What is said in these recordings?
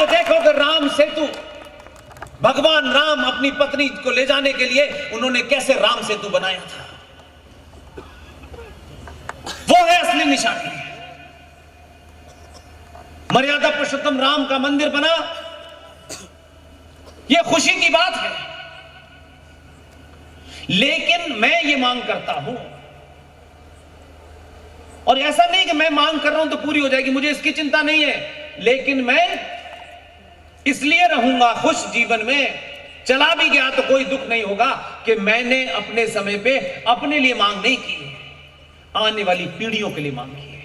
तो देखो कि राम सेतु, भगवान राम अपनी पत्नी को ले जाने के लिए उन्होंने कैसे राम सेतु बनाया था। वो है असली निशानी। मर्यादा पुरुषोत्तम राम का मंदिर बना, यह खुशी की बात है। लेकिन मैं ये मांग करता हूं, और ऐसा नहीं कि मैं मांग कर रहा हूं तो पूरी हो जाएगी, मुझे इसकी चिंता नहीं है, लेकिन मैं इसलिए रहूंगा खुश जीवन में, चला भी गया तो कोई दुख नहीं होगा कि मैंने अपने समय पे अपने लिए मांग नहीं की, आने वाली पीढ़ियों के लिए मांग की है।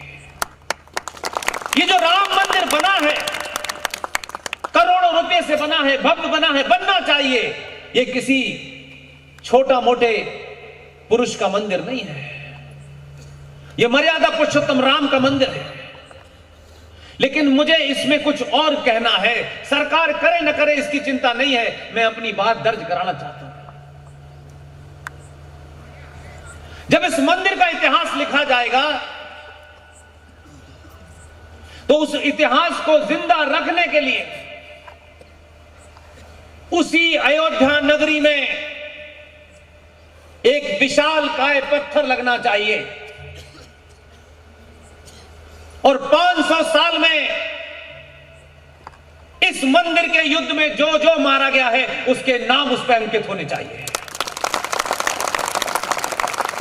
ये जो राम मंदिर बना है, करोड़ों रुपए से बना है, भव्य बना है, बनना चाहिए। ये किसी छोटा मोटे पुरुष का मंदिर नहीं है, यह मर्यादा पुरुषोत्तम राम का मंदिर है। लेकिन मुझे इसमें कुछ और कहना है। सरकार करे न करे इसकी चिंता नहीं है, मैं अपनी बात दर्ज कराना चाहता हूं। जब इस मंदिर का इतिहास लिखा जाएगा तो उस इतिहास को जिंदा रखने के लिए उसी अयोध्या नगरी में एक विशाल काय पत्थर लगना चाहिए, और 500 साल में इस मंदिर के युद्ध में जो जो मारा गया है उसके नाम उस पर अंकित होने चाहिए,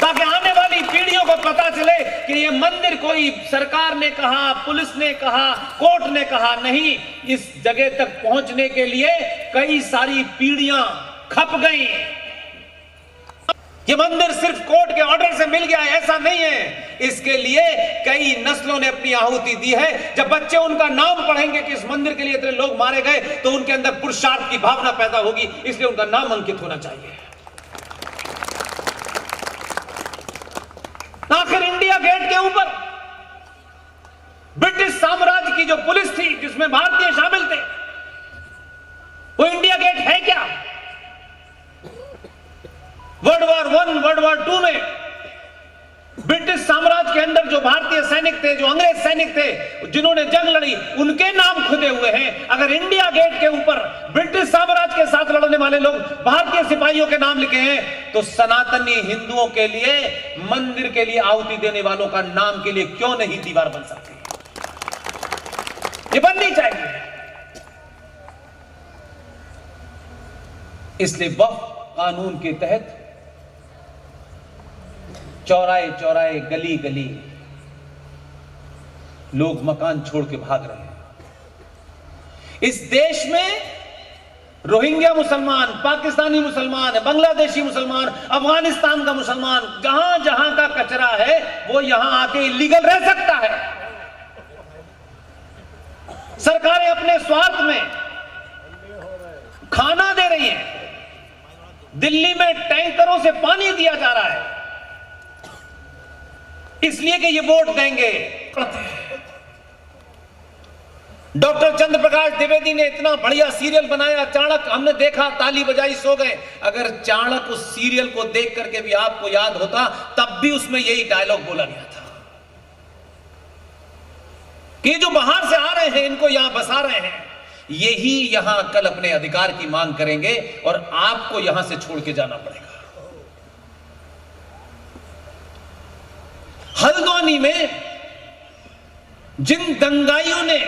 ताकि आने वाली पीढ़ियों को पता चले कि यह मंदिर कोई सरकार ने कहा, पुलिस ने कहा, कोर्ट ने कहा नहीं। इस जगह तक पहुंचने के लिए कई सारी पीढ़ियां खप गई। यह मंदिर सिर्फ कोर्ट के ऑर्डर से मिल गया है, ऐसा नहीं है। इसके लिए कई नस्लों ने अपनी आहुति दी है। जब बच्चे उनका नाम पढ़ेंगे कि इस मंदिर के लिए इतने लोग मारे गए, तो उनके अंदर पुरुषार्थ की भावना पैदा होगी, इसलिए उनका नाम अंकित होना चाहिए। आखिर इंडिया गेट के ऊपर ब्रिटिश साम्राज्य की जो पुलिस थी, जिसमें भारतीय शामिल थे, वो इंडिया गेट है क्या? वर्ल्ड वॉर 1, वर्ल्ड वॉर 2 में ब्रिटिश साम्राज्य के अंदर जो भारतीय सैनिक थे, जो अंग्रेज सैनिक थे, जिन्होंने जंग लड़ी, उनके नाम खुदे हुए हैं। अगर इंडिया गेट के ऊपर ब्रिटिश साम्राज्य के साथ लड़ने वाले लोग भारतीय सिपाहियों के नाम लिखे हैं, तो सनातनी हिंदुओं के लिए, मंदिर के लिए आहुति देने वालों का नाम के लिए क्यों नहीं दीवार बन सकती? ये बननी चाहिए। इसलिए वक्फ कानून के तहत चौराहे चौराहे, गली गली लोग मकान छोड़ के भाग रहे हैं। इस देश में रोहिंग्या मुसलमान, पाकिस्तानी मुसलमान, बांग्लादेशी मुसलमान, अफगानिस्तान का मुसलमान, जहां जहां का कचरा है वो यहां आके इलीगल रह सकता है। सरकारें अपने स्वार्थ में खाना दे रही हैं। दिल्ली में टैंकरों से पानी दिया जा रहा है इसलिए कि ये वोट देंगे। डॉक्टर चंद्र प्रकाश द्विवेदी ने इतना बढ़िया सीरियल बनाया चाणक्य, हमने देखा, ताली बजाई, सो गए। अगर चाणक्य उस सीरियल को देख करके भी आपको याद होता, तब भी उसमें यही डायलॉग बोला गया था कि जो बाहर से आ रहे हैं, इनको यहां बसा रहे हैं, यही यहां कल अपने अधिकार की मांग करेंगे और आपको यहां से छोड़ के जाना पड़ेगा। हल्द्वानी में जिन दंगाइयों ने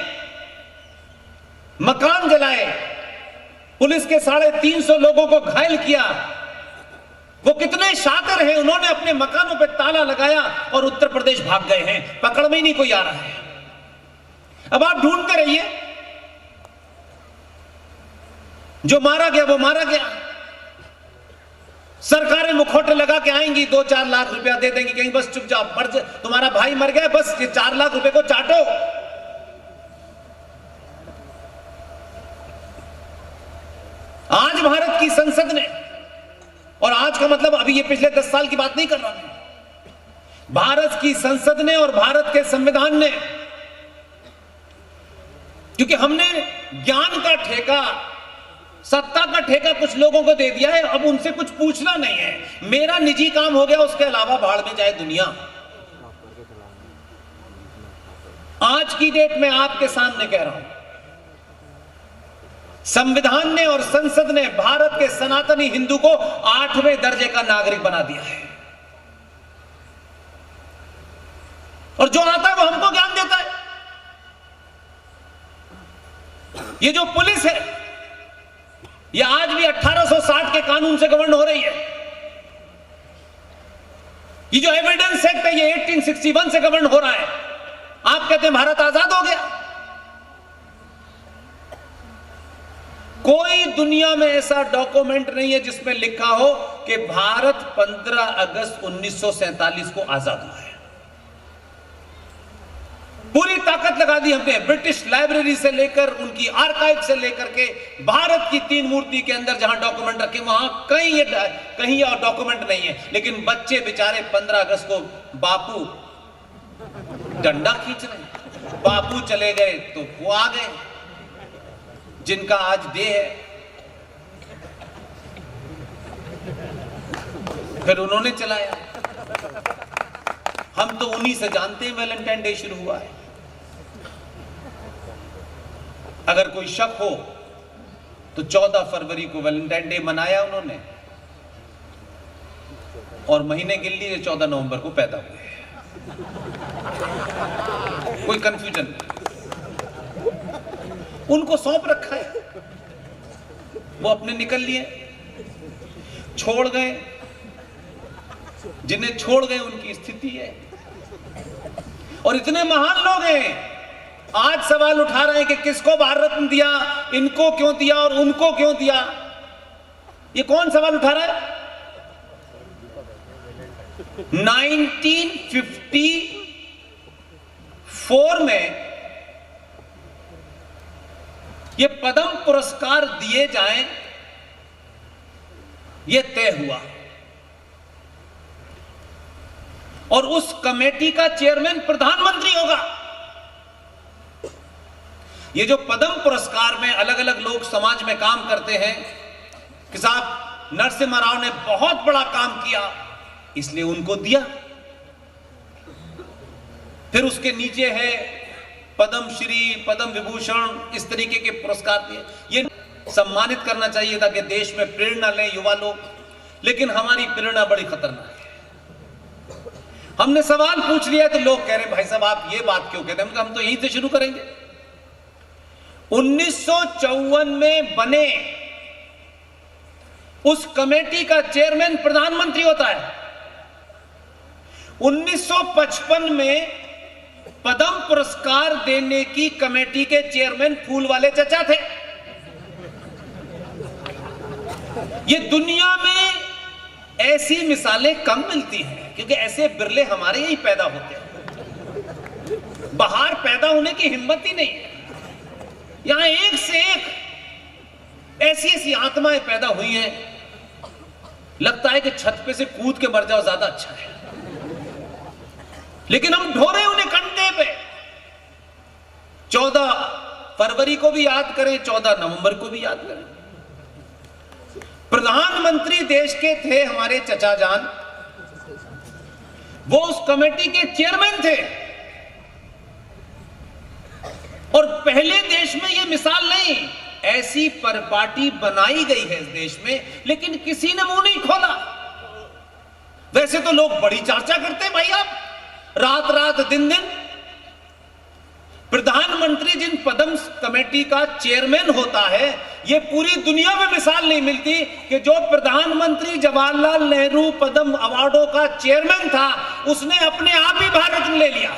मकान जलाए, पुलिस के 350 लोगों को घायल किया, वो कितने शातिर हैं। उन्होंने अपने मकानों पे ताला लगाया और उत्तर प्रदेश भाग गए हैं, पकड़ में ही नहीं कोई आ रहा है। अब आप ढूंढते रहिए, जो मारा गया वो मारा गया। सरकारें मुखौटे लगा के आएंगी, 2-4 लाख रुपया दे देंगी, कहीं बस चुपचाप मर जाए, तुम्हारा भाई मर गया, बस ये 4 लाख रुपए को चाटो। आज भारत की संसद ने, और आज का मतलब अभी ये पिछले 10 साल की बात नहीं कर रहा मैं, भारत की संसद ने और भारत के संविधान ने, क्योंकि हमने ज्ञान का ठेका, सत्ता का ठेका कुछ लोगों को दे दिया है, अब उनसे कुछ पूछना नहीं है। मेरा निजी काम हो गया, उसके अलावा भाड़ में जाए दुनिया। आज की डेट में आपके सामने कह रहा हूं, संविधान ने और संसद ने भारत के सनातनी हिंदू को 8वें दर्जे का नागरिक बना दिया है। और जो आता है वो हमको ज्ञान देता है। ये जो पुलिस है ये आज भी 1860 के कानून से गवर्न हो रही है। ये जो एविडेंस एक्ट है ये 1861 से गवर्न हो रहा है। आप कहते हैं भारत आजाद हो गया। कोई दुनिया में ऐसा डॉक्यूमेंट नहीं है जिसमें लिखा हो कि भारत 15 अगस्त 1947 को आजाद हुआ है। पूरी ताकत लगा दी हमने, ब्रिटिश लाइब्रेरी से लेकर उनकी आर्काइव से लेकर के भारत की 3 मूर्ति के अंदर जहां डॉक्यूमेंट रखे वहां कहीं और डॉक्यूमेंट नहीं है। लेकिन बच्चे बेचारे 15 अगस्त को बापू डंडा खींच रहे, बापू चले गए तो वो आ गए, जिनका आज डे है फिर उन्होंने चलाया। हम तो उन्हीं से जानते हैं वैलेंटाइन डे शुरू हुआ है। अगर कोई शक हो तो 14 फरवरी को वैलेंटाइन डे मनाया उन्होंने और महीने गिन लिए 14 नवंबर को पैदा हुए। कोई कंफ्यूजन नहीं। उनको सौंप रखा है, वो अपने निकल लिए, छोड़ गए। जिन्हें छोड़ गए उनकी स्थिति है। और इतने महान लोग हैं आज सवाल उठा रहे हैं कि किसको भारत रत्न दिया, इनको क्यों दिया और उनको क्यों दिया। ये कौन सवाल उठा रहा है? 1954 में ये पद्म पुरस्कार दिए जाएं ये तय हुआ और उस कमेटी का चेयरमैन प्रधानमंत्री होगा। ये जो पद्म पुरस्कार में अलग अलग लोग समाज में काम करते हैं कि साहब नरसिम्हा राव ने बहुत बड़ा काम किया इसलिए उनको दिया। फिर उसके नीचे है पद्म श्री, पद्म विभूषण, इस तरीके के पुरस्कार दिए। ये सम्मानित करना चाहिए था कि देश में प्रेरणा लें युवा लोग, लेकिन हमारी प्रेरणा बड़ी खतरनाक है। हमने सवाल पूछ लिया तो लोग कह रहे हैं भाई साहब आप ये बात क्यों कहते हैं? हम तो यहीं से शुरू करेंगे। 1954 में बने उस कमेटी का चेयरमैन प्रधानमंत्री होता है। 1955 में पद्म पुरस्कार देने की कमेटी के चेयरमैन फूलवाले चचा थे। ये दुनिया में ऐसी मिसालें कम मिलती हैं क्योंकि ऐसे बिरले हमारे यही पैदा होते हैं। बाहर पैदा होने की हिम्मत ही नहीं है। यहां एक से एक ऐसी ऐसी आत्माएं पैदा हुई हैं, लगता है कि छत पे से कूद के मर जाओ ज्यादा अच्छा है, लेकिन हम ढोरे उन्हें कंधे पे। 14 फरवरी को भी याद करें, 14 नवंबर को भी याद करें। प्रधानमंत्री देश के थे हमारे चचा जान, वो उस कमेटी के चेयरमैन थे। और पहले देश में यह मिसाल नहीं, ऐसी परिपाटी बनाई गई है इस देश में, लेकिन किसी ने मुंह नहीं खोला। वैसे तो लोग बड़ी चर्चा करते हैं भाई, आप रात रात दिन दिन। प्रधानमंत्री जिन पद्म कमेटी का चेयरमैन होता है, यह पूरी दुनिया में मिसाल नहीं मिलती कि जो प्रधानमंत्री जवाहरलाल नेहरू पद्म अवार्डों का चेयरमैन था उसने अपने आप ही भारत में ले लिया।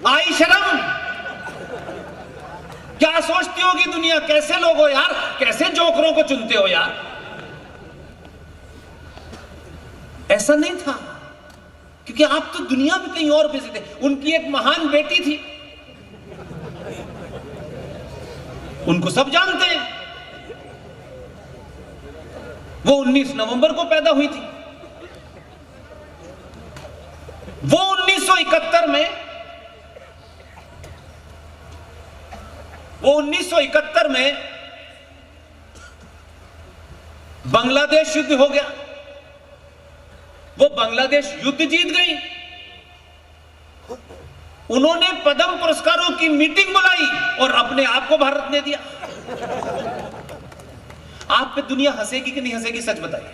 आई शर्म। क्या सोचती होगी दुनिया, कैसे लोग हो यार, कैसे जोकरों को चुनते हो यार। ऐसा नहीं था क्योंकि आप तो दुनिया में कहीं और बिजी थे। उनकी एक महान बेटी थी, उनको सब जानते हैं। वो 19 नवंबर को पैदा हुई थी। वो 1971 में बांग्लादेश युद्ध हो गया। वो बांग्लादेश युद्ध जीत गई उन्होंने पद्म पुरस्कारों की मीटिंग बुलाई और अपने आप को भारत रत्न दिया। आप पे दुनिया हंसेगी कि नहीं हंसेगी, सच बताइए।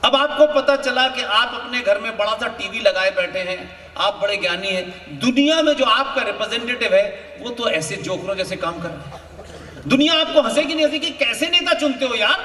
अब आपको पता चला कि आप अपने घर में बड़ा सा टीवी लगाए बैठे हैं, आप बड़े ज्ञानी हैं, दुनिया में जो आपका रिप्रेजेंटेटिव है वो तो ऐसे जोकरों जैसे काम कर रहा है। दुनिया आपको हंसेगी नहीं हंसेगी, कैसे नेता चुनते हो यार।